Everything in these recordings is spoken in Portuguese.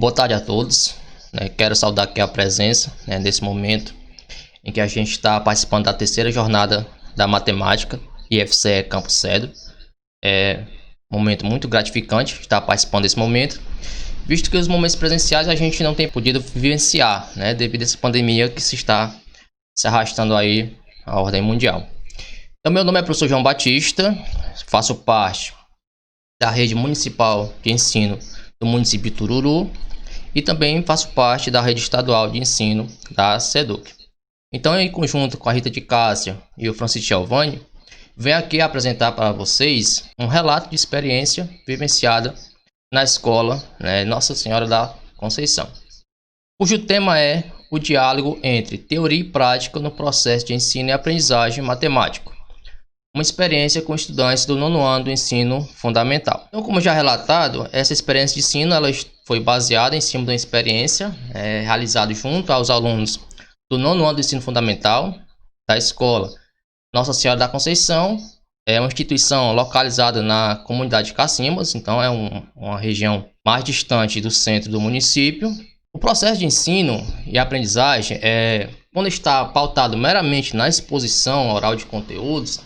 Boa tarde a todos. Quero saudar aqui a presença, nesse momento em que a gente está participando da terceira jornada da matemática IFCE Campo Cedro. É um momento muito gratificante estar participando desse momento, visto que os momentos presenciais a gente não tem podido vivenciar, devido a essa pandemia que se está se arrastando aí à ordem mundial. Então, meu nome é professor João Batista, faço parte da rede municipal de ensino do município de Tururu e também faço parte da rede estadual de ensino da SEDUC. Então, em conjunto com a Rita de Cássia e o Francisco Giovanni, venho aqui apresentar para vocês um relato de experiência vivenciada na escola Nossa Senhora da Conceição, cujo tema é o diálogo entre teoria e prática no processo de ensino e aprendizagem matemático. Uma experiência com estudantes do nono ano do ensino fundamental. Então, como já relatado, essa experiência de ensino ela foi baseada em cima de uma experiência realizada junto aos alunos do nono ano do ensino fundamental da escola Nossa Senhora da Conceição. É uma instituição localizada na comunidade de Cacimbas, então é uma região mais distante do centro do município. O processo de ensino e aprendizagem, quando está pautado meramente na exposição oral de conteúdos,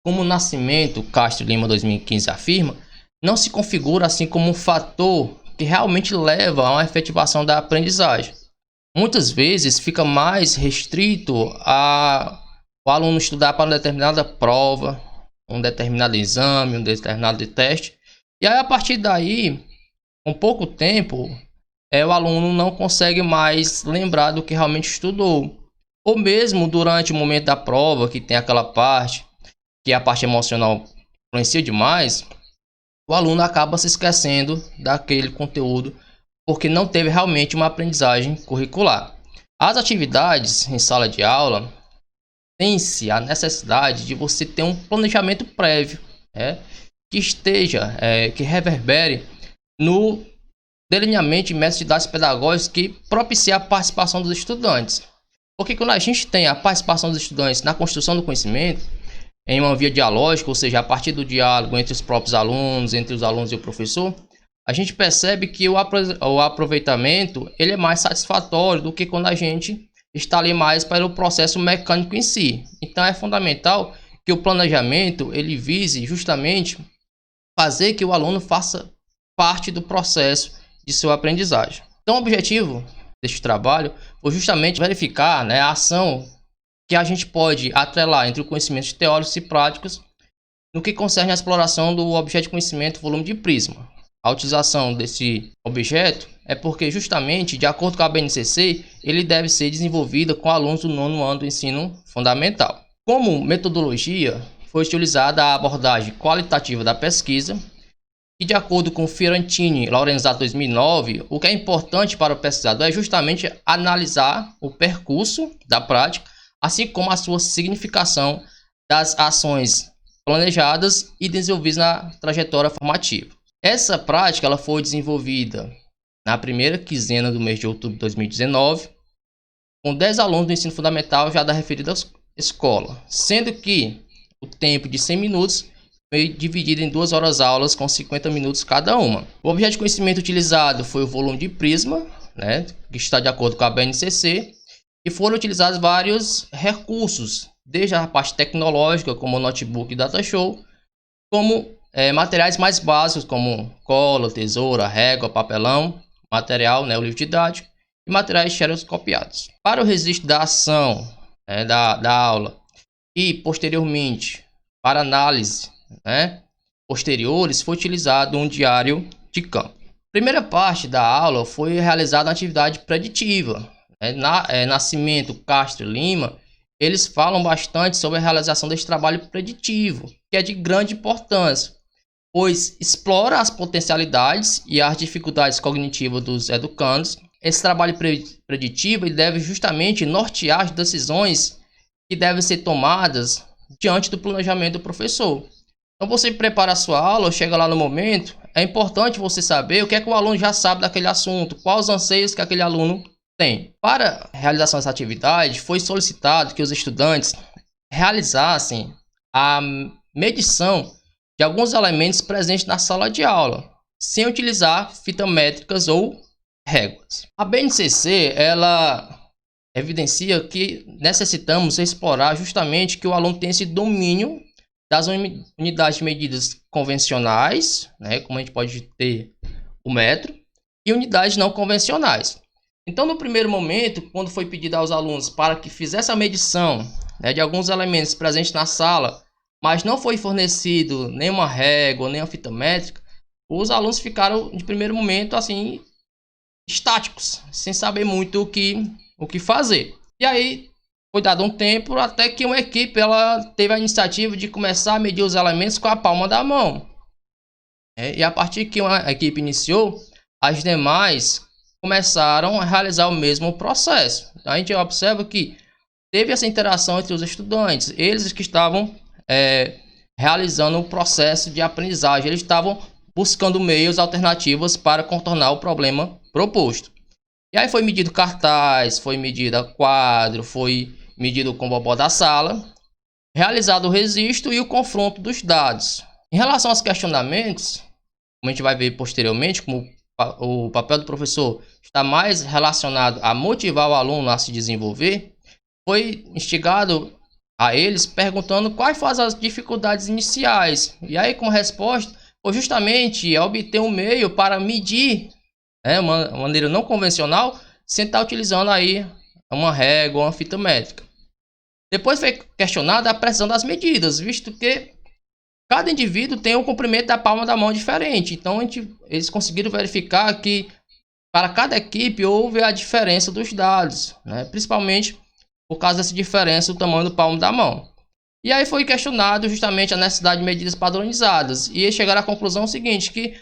como o Nascimento Castro Lima 2015 afirma, não se configura assim como um fator que realmente leva a uma efetivação da aprendizagem. Muitas vezes fica mais restrito o aluno estudar para uma determinada prova, um determinado exame, um determinado teste, e aí a partir daí, com pouco tempo, o aluno não consegue mais lembrar do que realmente estudou. Ou mesmo durante o momento da prova, que tem aquela parte que a parte emocional influencia demais, o aluno acaba se esquecendo daquele conteúdo porque não teve realmente uma aprendizagem curricular. As atividades em sala de aula tem-se a necessidade de você ter um planejamento prévio, que esteja, que reverbere no delineamento de métodos didáticos pedagógicos que propicia a participação dos estudantes. Porque quando a gente tem a participação dos estudantes na construção do conhecimento, em uma via dialógica, ou seja, a partir do diálogo entre os próprios alunos, entre os alunos e o professor, a gente percebe que o aproveitamento ele é mais satisfatório do que quando a gente está ali mais para o processo mecânico em si. Então é fundamental que o planejamento ele vise justamente fazer que o aluno faça parte do processo de sua aprendizagem. Então o objetivo deste trabalho foi justamente verificar a ação que a gente pode atrelar entre os conhecimentos teóricos e práticos no que concerne à exploração do objeto de conhecimento volume de prisma. A utilização desse objeto é porque justamente, de acordo com a BNCC, ele deve ser desenvolvido com alunos do nono ano do ensino fundamental. Como metodologia, foi utilizada a abordagem qualitativa da pesquisa, e de acordo com Fiorentini e Lorenzato 2009, o que é importante para o pesquisador é justamente analisar o percurso da prática, assim como a sua significação das ações planejadas e desenvolvidas na trajetória formativa. Essa prática ela foi desenvolvida na primeira quinzena do mês de outubro de 2019, com 10 alunos do ensino fundamental já da referida escola, sendo que o tempo de 100 minutos foi dividido em 2 horas aulas com 50 minutos cada uma. O objeto de conhecimento utilizado foi o volume de prisma, que está de acordo com a BNCC, e foram utilizados vários recursos, desde a parte tecnológica, como o notebook e data show, como materiais mais básicos, como cola, tesoura, régua, papelão, material, o livro didático, e materiais xeroscopiados. Para o registro da ação da aula e, posteriormente, para análise posteriores, foi utilizado um diário de campo. A primeira parte da aula foi realizada a atividade preditiva. Nascimento, Castro e Lima, eles falam bastante sobre a realização desse trabalho preditivo, que é de grande importância, pois explora as potencialidades e as dificuldades cognitivas dos educandos. Esse trabalho preditivo ele deve justamente nortear as decisões que devem ser tomadas diante do planejamento do professor. Então você prepara a sua aula, chega lá no momento, é importante você saber o que é que o aluno já sabe daquele assunto, quais os anseios que aquele aluno tem. Para a realização dessa atividade, foi solicitado que os estudantes realizassem a medição de alguns elementos presentes na sala de aula, sem utilizar fitas métricas ou réguas. A BNCC, ela evidencia que necessitamos explorar justamente que o aluno tenha esse domínio das unidades de medidas convencionais, né, como a gente pode ter o metro, e unidades não convencionais. Então, no primeiro momento, quando foi pedido aos alunos para que fizesse a medição, né, de alguns elementos presentes na sala, mas não foi fornecido nenhuma régua, nem uma fita métrica, os alunos ficaram, de primeiro momento, assim, estáticos, sem saber muito o que fazer. E aí, foi dado um tempo até que uma equipe ela teve a iniciativa de começar a medir os elementos com a palma da mão. E a partir que uma equipe iniciou, as demais começaram a realizar o mesmo processo. Então, a gente observa que teve essa interação entre os estudantes, eles que estavam realizando o processo de aprendizagem, eles estavam buscando meios alternativos para contornar o problema proposto. E aí foi medido cartaz, foi medido quadro, foi medido o combobó da sala, realizado o registro e o confronto dos dados. Em relação aos questionamentos, como a gente vai ver posteriormente, como o papel do professor está mais relacionado a motivar o aluno a se desenvolver, foi instigado a eles perguntando quais foram as dificuldades iniciais. E aí, como resposta, foi justamente obter um meio para medir, uma maneira não convencional, sem estar utilizando aí uma régua ou uma fita métrica. Depois foi questionada a precisão das medidas, visto que cada indivíduo tem um comprimento da palma da mão diferente. Então, eles conseguiram verificar que para cada equipe houve a diferença dos dados, né? Principalmente por causa dessa diferença do tamanho do palmo da mão. E aí foi questionado justamente a necessidade de medidas padronizadas. E chegaram à conclusão seguinte, que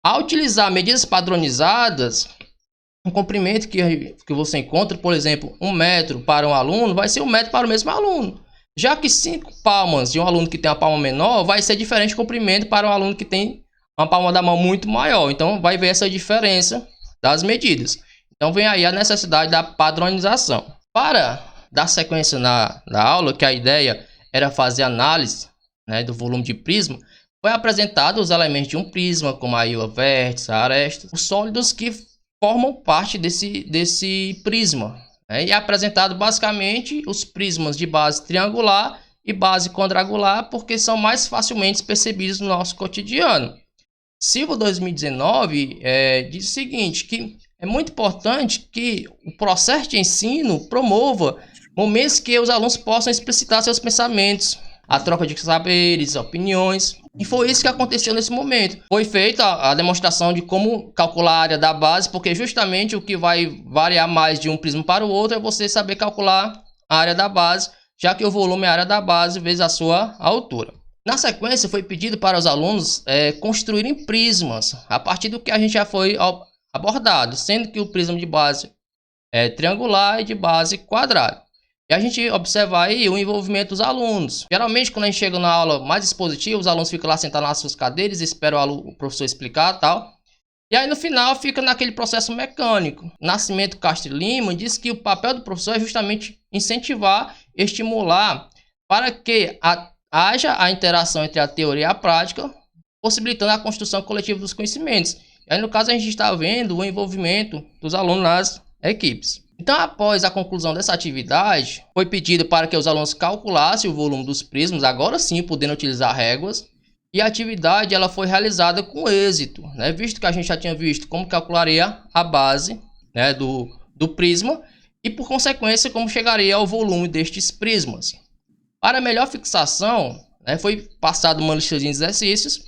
ao utilizar medidas padronizadas, um comprimento que você encontra, por exemplo, 1 metro para um aluno, vai ser 1 metro para o mesmo aluno. Já que 5 palmas de um aluno que tem uma palma menor, vai ser diferente o comprimento para um aluno que tem uma palma da mão muito maior. Então, vai ver essa diferença das medidas. Então, vem aí a necessidade da padronização. Para dar sequência na aula, que a ideia era fazer análise, né, do volume de prisma, foi apresentado os elementos de um prisma, como a íoa, vértice, a aresta, os sólidos que formam parte desse prisma. E é apresentado basicamente os prismas de base triangular e base quadrangular, porque são mais facilmente percebidos no nosso cotidiano. Silva 2019 diz o seguinte, que é muito importante que o processo de ensino promova momentos que os alunos possam explicitar seus pensamentos, a troca de saberes, opiniões. E foi isso que aconteceu nesse momento. Foi feita a demonstração de como calcular a área da base, porque justamente o que vai variar mais de um prisma para o outro é você saber calcular a área da base, já que o volume é a área da base vezes a sua altura. Na sequência, foi pedido para os alunos construírem prismas, a partir do que a gente já foi abordado, sendo que o prisma de base é triangular e de base quadrada. E a gente observa aí o envolvimento dos alunos. Geralmente, quando a gente chega na aula mais expositiva, os alunos ficam lá sentados nas suas cadeiras, esperam o professor explicar e tal. E aí, no final, fica naquele processo mecânico. Nascimento Castro Lima diz que o papel do professor é justamente incentivar, estimular, para que haja a interação entre a teoria e a prática, possibilitando a construção coletiva dos conhecimentos. E aí, no caso, a gente está vendo o envolvimento dos alunos nas equipes. Então, após a conclusão dessa atividade, foi pedido para que os alunos calculassem o volume dos prismas, agora sim podendo utilizar réguas, e a atividade ela foi realizada com êxito, né? Visto que a gente já tinha visto como calcularia a base, né, do prisma e, por consequência, como chegaria ao volume destes prismas. Para melhor fixação, né, foi passada uma lista de exercícios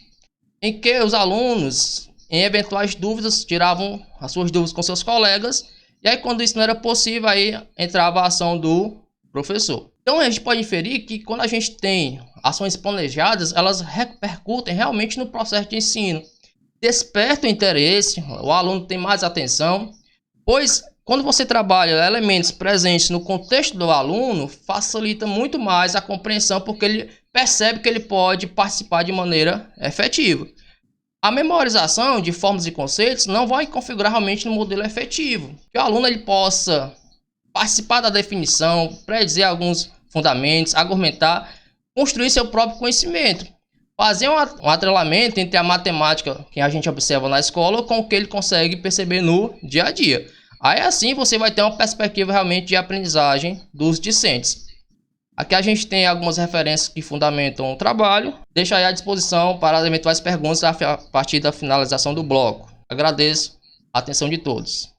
em que os alunos, em eventuais dúvidas, tiravam as suas dúvidas com seus colegas. E aí, quando isso não era possível, aí entrava a ação do professor. Então, a gente pode inferir que quando a gente tem ações planejadas, elas repercutem realmente no processo de ensino. Desperta o interesse, o aluno tem mais atenção, pois quando você trabalha elementos presentes no contexto do aluno, facilita muito mais a compreensão, porque ele percebe que ele pode participar de maneira efetiva. A memorização de formas e conceitos não vai configurar realmente no modelo efetivo. Que o aluno ele possa participar da definição, predizer alguns fundamentos, argumentar, construir seu próprio conhecimento. fazer um atrelamento entre a matemática que a gente observa na escola com o que ele consegue perceber no dia a dia. Aí assim você vai ter uma perspectiva realmente de aprendizagem dos discentes. Aqui a gente tem algumas referências que fundamentam o trabalho. Deixo aí à disposição para as eventuais perguntas a partir da finalização do bloco. Agradeço a atenção de todos.